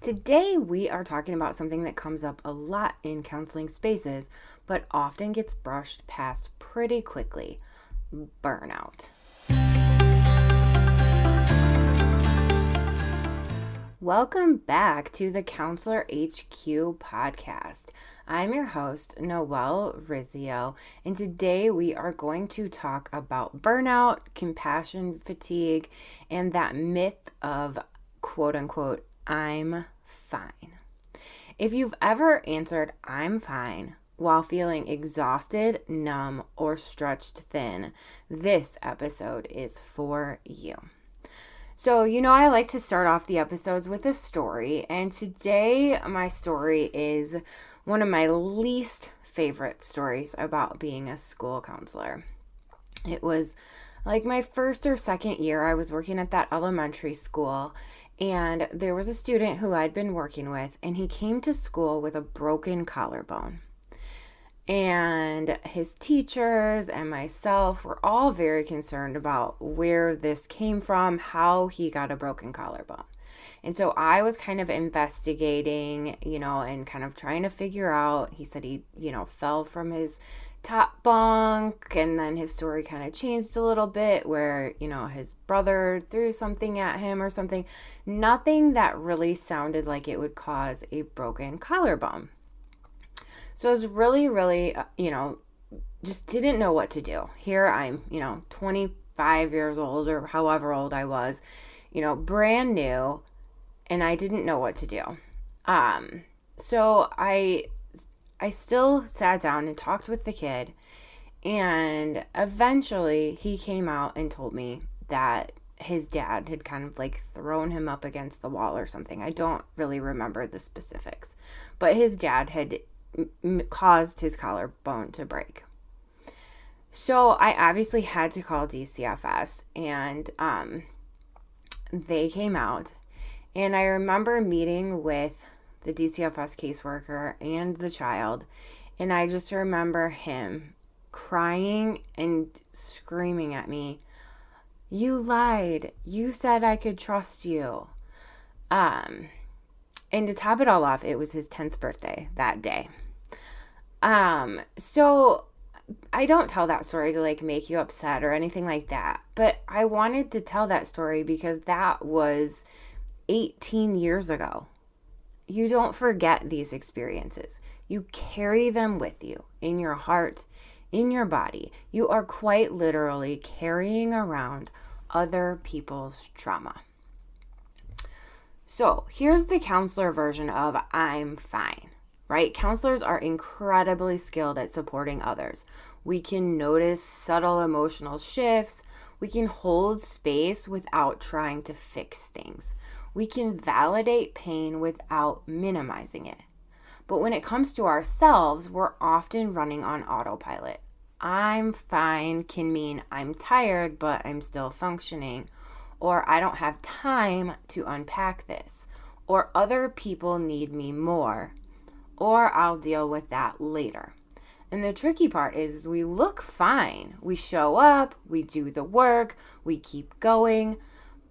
Today, we are talking about something that comes up a lot in counseling spaces, but often gets brushed past pretty quickly: burnout. Welcome back to the Counselor HQ podcast. I'm your host, Noelle Rizzio, and today we are going to talk about burnout, compassion fatigue, and that myth of quote unquote, I'm fine. If you've ever answered, I'm fine, while feeling exhausted, numb, or stretched thin, this episode is for you. So, I like to start off the episodes with a story, and today my story is one of my least favorite stories about being a school counselor. It was like my first or second year. I was working at that elementary school, and there was a student who I'd been working with, and he came to school with a broken collarbone. And his teachers and myself were all very concerned about where this came from, how he got a broken collarbone. And so I was kind of investigating, and kind of trying to figure out. He said he, fell from his top bunk, and then his story kind of changed a little bit where, his brother threw something at him or something. Nothing that really sounded like it would cause a broken collarbone. So I was really, just didn't know what to do. Here I'm, 25 years old or however old I was, brand new, and I didn't know what to do. So I still sat down and talked with the kid, and eventually he came out and told me that his dad had kind of like thrown him up against the wall or something. I don't really remember the specifics, but his dad had caused his collarbone to break. So I obviously had to call DCFS, and they came out, and I remember meeting with the DCFS caseworker and the child, and I just remember him crying and screaming at me, "You lied. You said I could trust you." And to top it all off, it was his 10th birthday that day. So I don't tell that story to like make you upset or anything like that, but I wanted to tell that story because that was 18 years ago. You don't forget these experiences. You carry them with you in your heart, in your body. You are quite literally carrying around other people's trauma. So here's the counselor version of I'm fine. Right? Counselors are incredibly skilled at supporting others. We can notice subtle emotional shifts. We can hold space without trying to fix things. We can validate pain without minimizing it. But when it comes to ourselves, we're often running on autopilot. I'm fine can mean I'm tired, but I'm still functioning. Or I don't have time to unpack this. Or other people need me more. Or I'll deal with that later. And the tricky part is we look fine. We show up, we do the work, we keep going.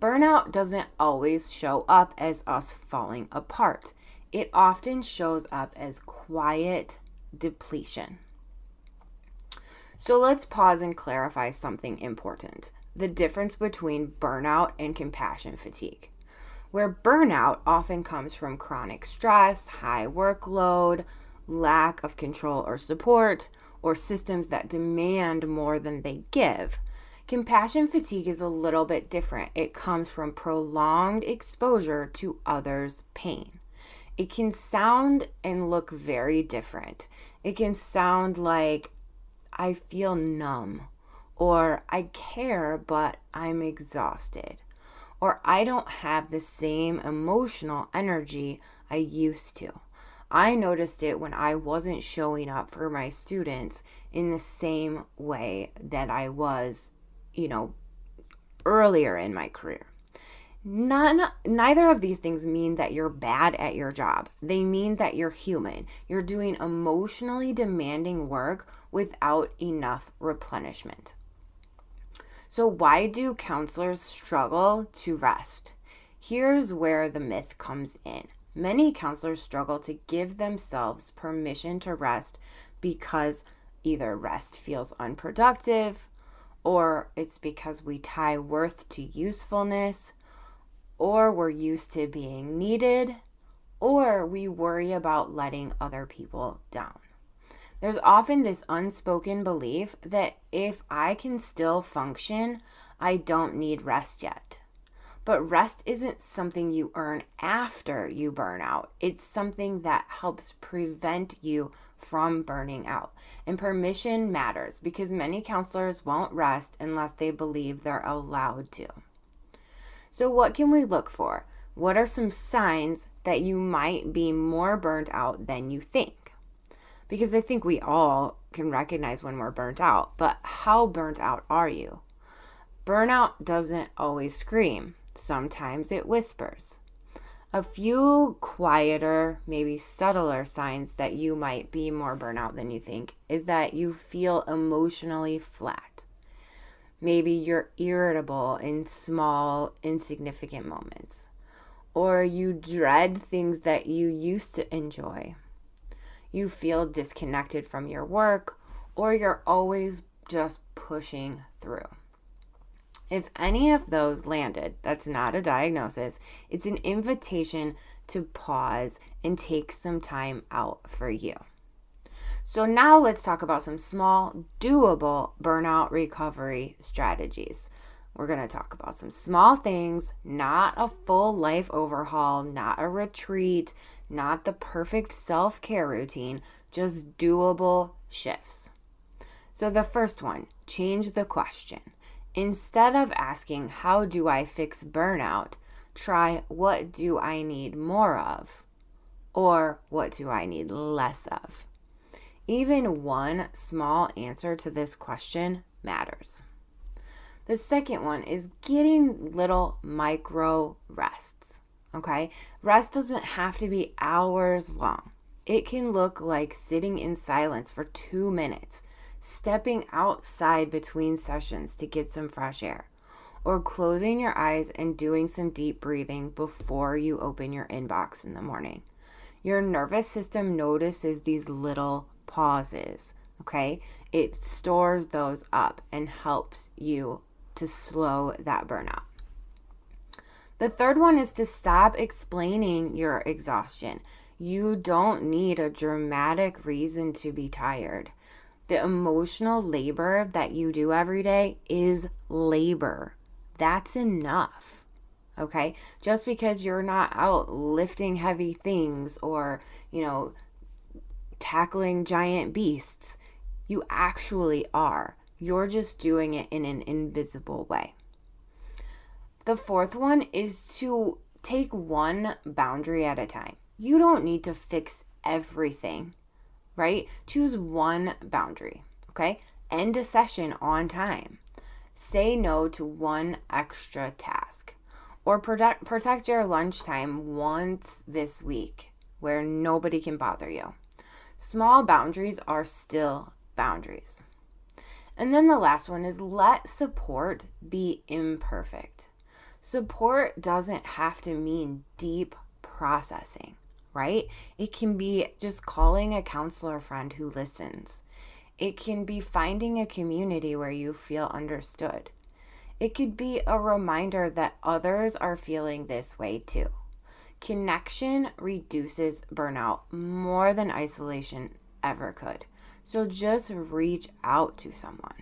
Burnout doesn't always show up as us falling apart. It often shows up as quiet depletion. So let's pause and clarify something important: the difference between burnout and compassion fatigue. Where burnout often comes from chronic stress, high workload, lack of control or support, or systems that demand more than they give. Compassion fatigue is a little bit different. It comes from prolonged exposure to others' pain. It can sound and look very different. It can sound like, I feel numb, or I care, but I'm exhausted. Or I don't have the same emotional energy I used to. I noticed it when I wasn't showing up for my students in the same way that I was, earlier in my career. Neither of these things mean that you're bad at your job. They mean that you're human. You're doing emotionally demanding work without enough replenishment. So why do counselors struggle to rest? Here's where the myth comes in. Many counselors struggle to give themselves permission to rest because either rest feels unproductive, or it's because we tie worth to usefulness, or we're used to being needed, or we worry about letting other people down. There's often this unspoken belief that if I can still function, I don't need rest yet. But rest isn't something you earn after you burn out. It's something that helps prevent you from burning out. And permission matters because many counselors won't rest unless they believe they're allowed to. So what can we look for? What are some signs that you might be more burnt out than you think? Because I think we all can recognize when we're burnt out, but how burnt out are you? Burnout doesn't always scream. Sometimes it whispers. A few quieter, maybe subtler signs that you might be more burnout than you think is that you feel emotionally flat. Maybe you're irritable in small, insignificant moments. Or you dread things that you used to enjoy. You feel disconnected from your work, or you're always just pushing through. If any of those landed, that's not a diagnosis. It's an invitation to pause and take some time out for you. So now let's talk about some small, doable burnout recovery strategies. We're going to talk about some small things, not a full life overhaul, not a retreat, not the perfect self-care routine, just doable shifts. So the first one, change the question. Instead of asking, how do I fix burnout? Try, what do I need more of? Or what do I need less of? Even one small answer to this question matters. The second one is getting little micro rests, okay? Rest doesn't have to be hours long. It can look like sitting in silence for 2 minutes, stepping outside between sessions to get some fresh air, or closing your eyes and doing some deep breathing before you open your inbox in the morning. Your nervous system notices these little pauses, okay? It stores those up and helps you to slow that burnout. The third one is to stop explaining your exhaustion. You don't need a dramatic reason to be tired. The emotional labor that you do every day is labor. That's enough, okay? Just because you're not out lifting heavy things or, tackling giant beasts, you actually are. You're just doing it in an invisible way. The fourth one is to take one boundary at a time. You don't need to fix everything, right? Choose one boundary, okay? End a session on time. Say no to one extra task. Or protect your lunchtime once this week where nobody can bother you. Small boundaries are still boundaries. And then the last one is let support be imperfect. Support doesn't have to mean deep processing, right? It can be just calling a counselor friend who listens. It can be finding a community where you feel understood. It could be a reminder that others are feeling this way too. Connection reduces burnout more than isolation ever could. So just reach out to someone.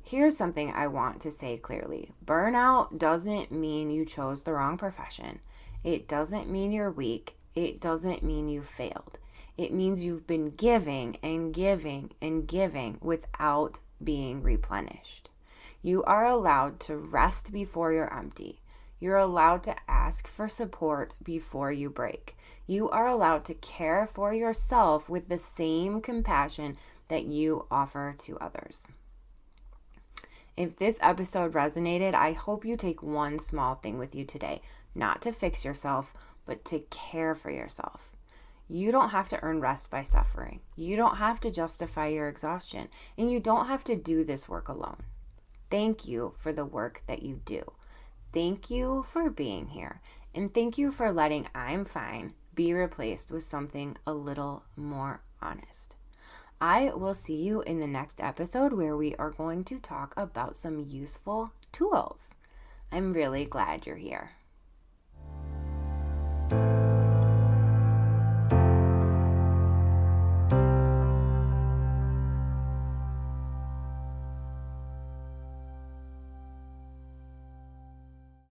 Here's something I want to say clearly. Burnout doesn't mean you chose the wrong profession. It doesn't mean you're weak. It doesn't mean you failed. It means you've been giving and giving and giving without being replenished. You are allowed to rest before you're empty. You're allowed to ask for support before you break. You are allowed to care for yourself with the same compassion that you offer to others. If this episode resonated, I hope you take one small thing with you today, not to fix yourself, but to care for yourself. You don't have to earn rest by suffering. You don't have to justify your exhaustion, and you don't have to do this work alone. Thank you for the work that you do. Thank you for being here, and thank you for letting I'm fine be replaced with something a little more honest. I will see you in the next episode where we are going to talk about some useful tools. I'm really glad you're here.